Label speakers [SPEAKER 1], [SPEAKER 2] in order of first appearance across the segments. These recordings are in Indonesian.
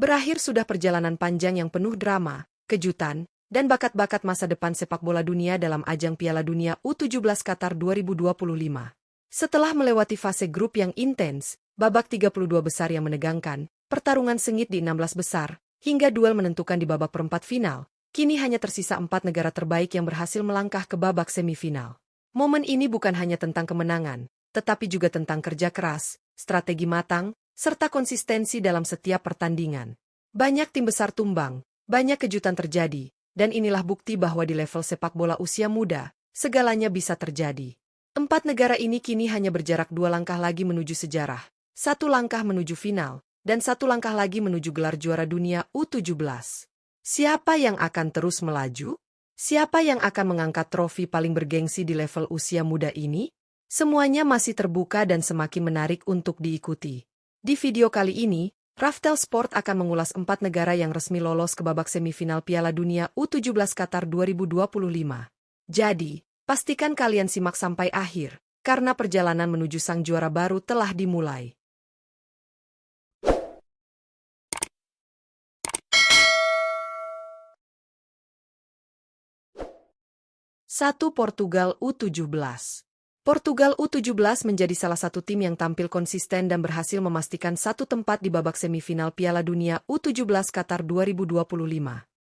[SPEAKER 1] Berakhir sudah perjalanan panjang yang penuh drama, kejutan, dan bakat-bakat masa depan sepak bola dunia dalam ajang Piala Dunia U17 Qatar 2025. Setelah melewati fase grup yang intens, babak 32 besar yang menegangkan, pertarungan sengit di 16 besar, hingga duel menentukan di babak perempat final, kini hanya tersisa 4 negara terbaik yang berhasil melangkah ke babak semifinal. Momen ini bukan hanya tentang kemenangan, tetapi juga tentang kerja keras, strategi matang, serta konsistensi dalam setiap pertandingan. Banyak tim besar tumbang, banyak kejutan terjadi, dan inilah bukti bahwa di level sepak bola usia muda, segalanya bisa terjadi. 4 negara ini kini hanya berjarak 2 langkah lagi menuju sejarah, 1 langkah menuju final, dan 1 langkah lagi menuju gelar juara dunia U17. Siapa yang akan terus melaju? Siapa yang akan mengangkat trofi paling bergengsi di level usia muda ini? Semuanya masih terbuka dan semakin menarik untuk diikuti. Di video kali ini, Raftel Sport akan mengulas 4 negara yang resmi lolos ke babak semifinal Piala Dunia U17 Qatar 2025. Jadi, pastikan kalian simak sampai akhir, karena perjalanan menuju sang juara baru telah dimulai. 1. Portugal U17. Portugal U17 menjadi salah satu tim yang tampil konsisten dan berhasil memastikan 1 tempat di babak semifinal Piala Dunia U17 Qatar 2025.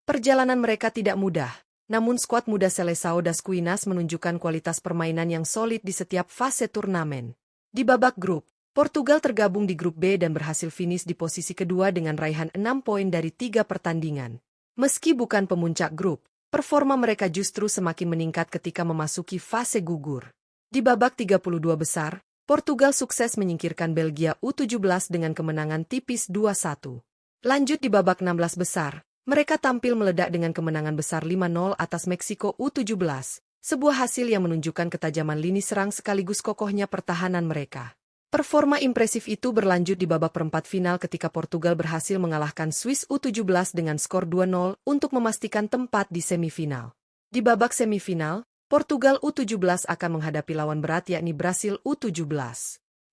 [SPEAKER 1] Perjalanan mereka tidak mudah, namun skuad muda Seleção das Quinas menunjukkan kualitas permainan yang solid di setiap fase turnamen. Di babak grup, Portugal tergabung di grup B dan berhasil finish di posisi kedua dengan raihan 6 poin dari 3 pertandingan. Meski bukan pemuncak grup, performa mereka justru semakin meningkat ketika memasuki fase gugur. Di babak 32 besar, Portugal sukses menyingkirkan Belgia U17 dengan kemenangan tipis 2-1. Lanjut di babak 16 besar, mereka tampil meledak dengan kemenangan besar 5-0 atas Meksiko U17, sebuah hasil yang menunjukkan ketajaman lini serang sekaligus kokohnya pertahanan mereka. Performa impresif itu berlanjut di babak perempat final ketika Portugal berhasil mengalahkan Swiss U17 dengan skor 2-0 untuk memastikan tempat di semifinal. Di babak semifinal, Portugal U17 akan menghadapi lawan berat yakni Brasil U17.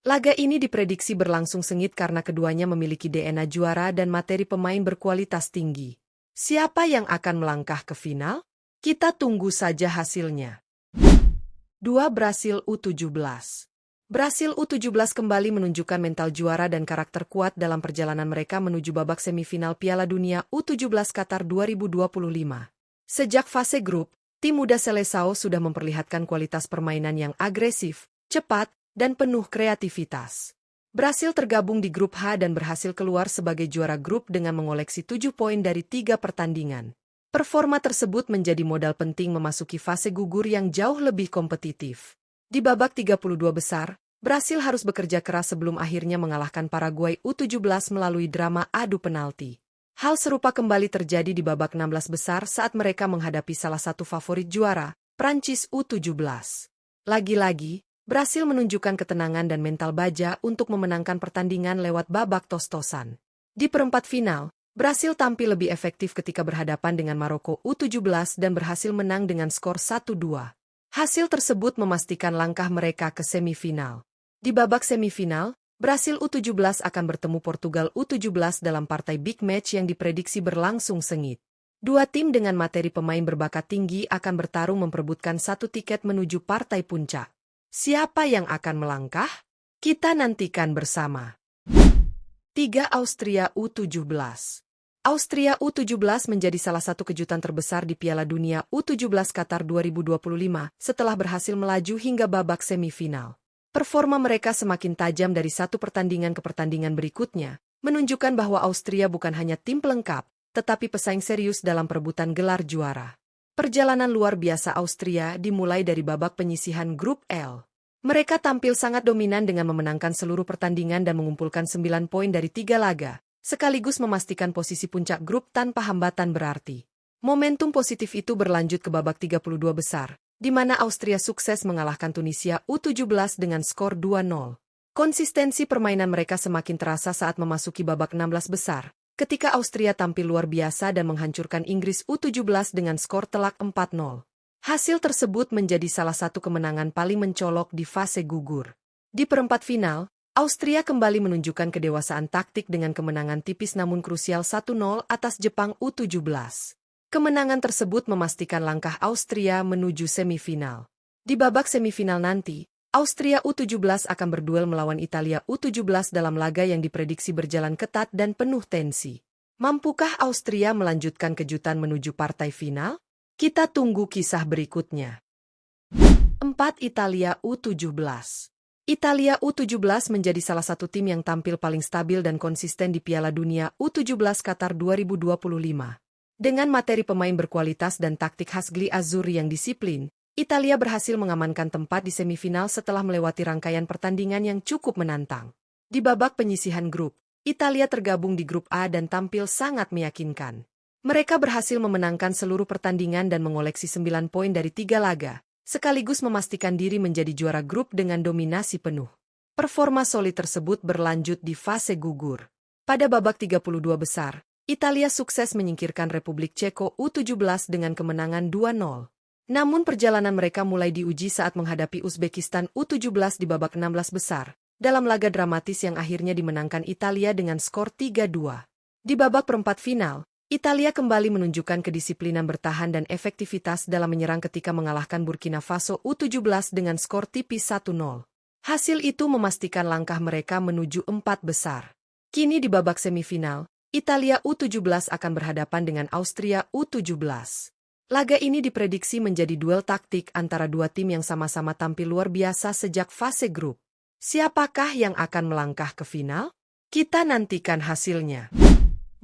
[SPEAKER 1] Laga ini diprediksi berlangsung sengit karena keduanya memiliki DNA juara dan materi pemain berkualitas tinggi. Siapa yang akan melangkah ke final? Kita tunggu saja hasilnya. 2. Brasil U17. Brasil U17 kembali menunjukkan mental juara dan karakter kuat dalam perjalanan mereka menuju babak semifinal Piala Dunia U17 Qatar 2025. Sejak fase grup, tim muda Seleção sudah memperlihatkan kualitas permainan yang agresif, cepat, dan penuh kreativitas. Brasil tergabung di grup H dan berhasil keluar sebagai juara grup dengan mengoleksi 7 poin dari 3 pertandingan. Performa tersebut menjadi modal penting memasuki fase gugur yang jauh lebih kompetitif. Di babak 32 besar, Brasil harus bekerja keras sebelum akhirnya mengalahkan Paraguay U17 melalui drama adu penalti. Hal serupa kembali terjadi di babak 16 besar saat mereka menghadapi salah satu favorit juara, Prancis U17. Lagi-lagi, Brasil menunjukkan ketenangan dan mental baja untuk memenangkan pertandingan lewat babak tos-tosan. Di perempat final, Brasil tampil lebih efektif ketika berhadapan dengan Maroko U17 dan berhasil menang dengan skor 1-2. Hasil tersebut memastikan langkah mereka ke semifinal. Di babak semifinal, Brasil U17 akan bertemu Portugal U17 dalam partai big match yang diprediksi berlangsung sengit. 2 tim dengan materi pemain berbakat tinggi akan bertarung memperebutkan 1 tiket menuju partai puncak. Siapa yang akan melangkah? Kita nantikan bersama. 3. Austria U17. Austria U17 menjadi salah satu kejutan terbesar di Piala Dunia U17 Qatar 2025 setelah berhasil melaju hingga babak semifinal. Performa mereka semakin tajam dari satu pertandingan ke pertandingan berikutnya, menunjukkan bahwa Austria bukan hanya tim pelengkap, tetapi pesaing serius dalam perebutan gelar juara. Perjalanan luar biasa Austria dimulai dari babak penyisihan grup L. Mereka tampil sangat dominan dengan memenangkan seluruh pertandingan dan mengumpulkan 9 poin dari 3 laga, sekaligus memastikan posisi puncak grup tanpa hambatan berarti. Momentum positif itu berlanjut ke babak 32 besar, di mana Austria sukses mengalahkan Tunisia U17 dengan skor 2-0. Konsistensi permainan mereka semakin terasa saat memasuki babak 16 besar, ketika Austria tampil luar biasa dan menghancurkan Inggris U17 dengan skor telak 4-0. Hasil tersebut menjadi salah satu kemenangan paling mencolok di fase gugur. Di perempat final, Austria kembali menunjukkan kedewasaan taktik dengan kemenangan tipis namun krusial 1-0 atas Jepang U17. Kemenangan tersebut memastikan langkah Austria menuju semifinal. Di babak semifinal nanti, Austria U17 akan berduel melawan Italia U17 dalam laga yang diprediksi berjalan ketat dan penuh tensi. Mampukah Austria melanjutkan kejutan menuju partai final? Kita tunggu kisah berikutnya. 4. Italia U17. Italia U17 menjadi salah satu tim yang tampil paling stabil dan konsisten di Piala Dunia U17 Qatar 2025. Dengan materi pemain berkualitas dan taktik khas Gli Azzurri yang disiplin, Italia berhasil mengamankan tempat di semifinal setelah melewati rangkaian pertandingan yang cukup menantang. Di babak penyisihan grup, Italia tergabung di grup A dan tampil sangat meyakinkan. Mereka berhasil memenangkan seluruh pertandingan dan mengoleksi 9 poin dari 3 laga, sekaligus memastikan diri menjadi juara grup dengan dominasi penuh. Performa solid tersebut berlanjut di fase gugur. Pada babak 32 besar, Italia sukses menyingkirkan Republik Ceko U17 dengan kemenangan 2-0. Namun perjalanan mereka mulai diuji saat menghadapi Uzbekistan U17 di babak 16 besar, dalam laga dramatis yang akhirnya dimenangkan Italia dengan skor 3-2. Di babak perempat final, Italia kembali menunjukkan kedisiplinan bertahan dan efektivitas dalam menyerang ketika mengalahkan Burkina Faso U17 dengan skor tipis 1-0. Hasil itu memastikan langkah mereka menuju 4 besar. Kini di babak semifinal, Italia U17 akan berhadapan dengan Austria U17. Laga ini diprediksi menjadi duel taktik antara dua tim yang sama-sama tampil luar biasa sejak fase grup. Siapakah yang akan melangkah ke final? Kita nantikan hasilnya.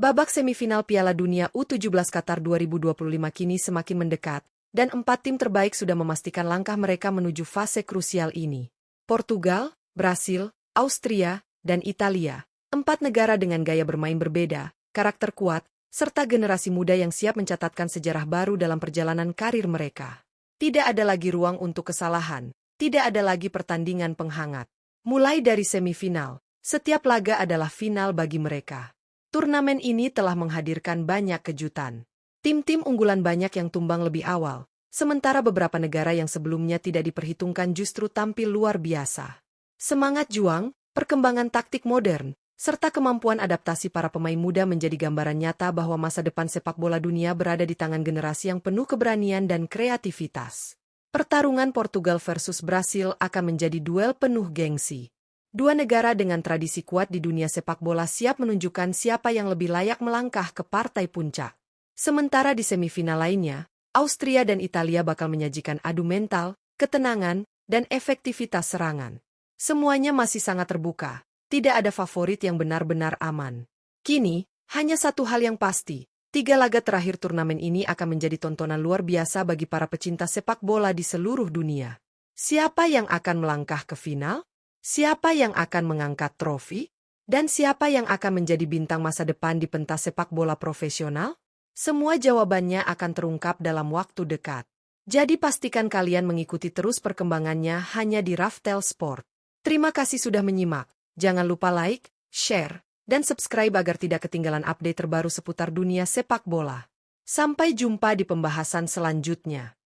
[SPEAKER 1] Babak semifinal Piala Dunia U17 Qatar 2025 kini semakin mendekat, dan 4 tim terbaik sudah memastikan langkah mereka menuju fase krusial ini. Portugal, Brasil, Austria, dan Italia. 4 negara dengan gaya bermain berbeda, karakter kuat, serta generasi muda yang siap mencatatkan sejarah baru dalam perjalanan karir mereka. Tidak ada lagi ruang untuk kesalahan, tidak ada lagi pertandingan penghangat. Mulai dari semifinal, setiap laga adalah final bagi mereka. Turnamen ini telah menghadirkan banyak kejutan. Tim-tim unggulan banyak yang tumbang lebih awal, sementara beberapa negara yang sebelumnya tidak diperhitungkan justru tampil luar biasa. Semangat juang, perkembangan taktik modern, serta kemampuan adaptasi para pemain muda menjadi gambaran nyata bahwa masa depan sepak bola dunia berada di tangan generasi yang penuh keberanian dan kreativitas. Pertarungan Portugal versus Brasil akan menjadi duel penuh gengsi. Dua negara dengan tradisi kuat di dunia sepak bola siap menunjukkan siapa yang lebih layak melangkah ke partai puncak. Sementara di semifinal lainnya, Austria dan Italia bakal menyajikan adu mental, ketenangan, dan efektivitas serangan. Semuanya masih sangat terbuka, tidak ada favorit yang benar-benar aman. Kini, hanya satu hal yang pasti, 3 laga terakhir turnamen ini akan menjadi tontonan luar biasa bagi para pecinta sepak bola di seluruh dunia. Siapa yang akan melangkah ke final? Siapa yang akan mengangkat trofi? Dan siapa yang akan menjadi bintang masa depan di pentas sepak bola profesional? Semua jawabannya akan terungkap dalam waktu dekat. Jadi pastikan kalian mengikuti terus perkembangannya hanya di Raftel Sport. Terima kasih sudah menyimak. Jangan lupa like, share, dan subscribe agar tidak ketinggalan update terbaru seputar dunia sepak bola. Sampai jumpa di pembahasan selanjutnya.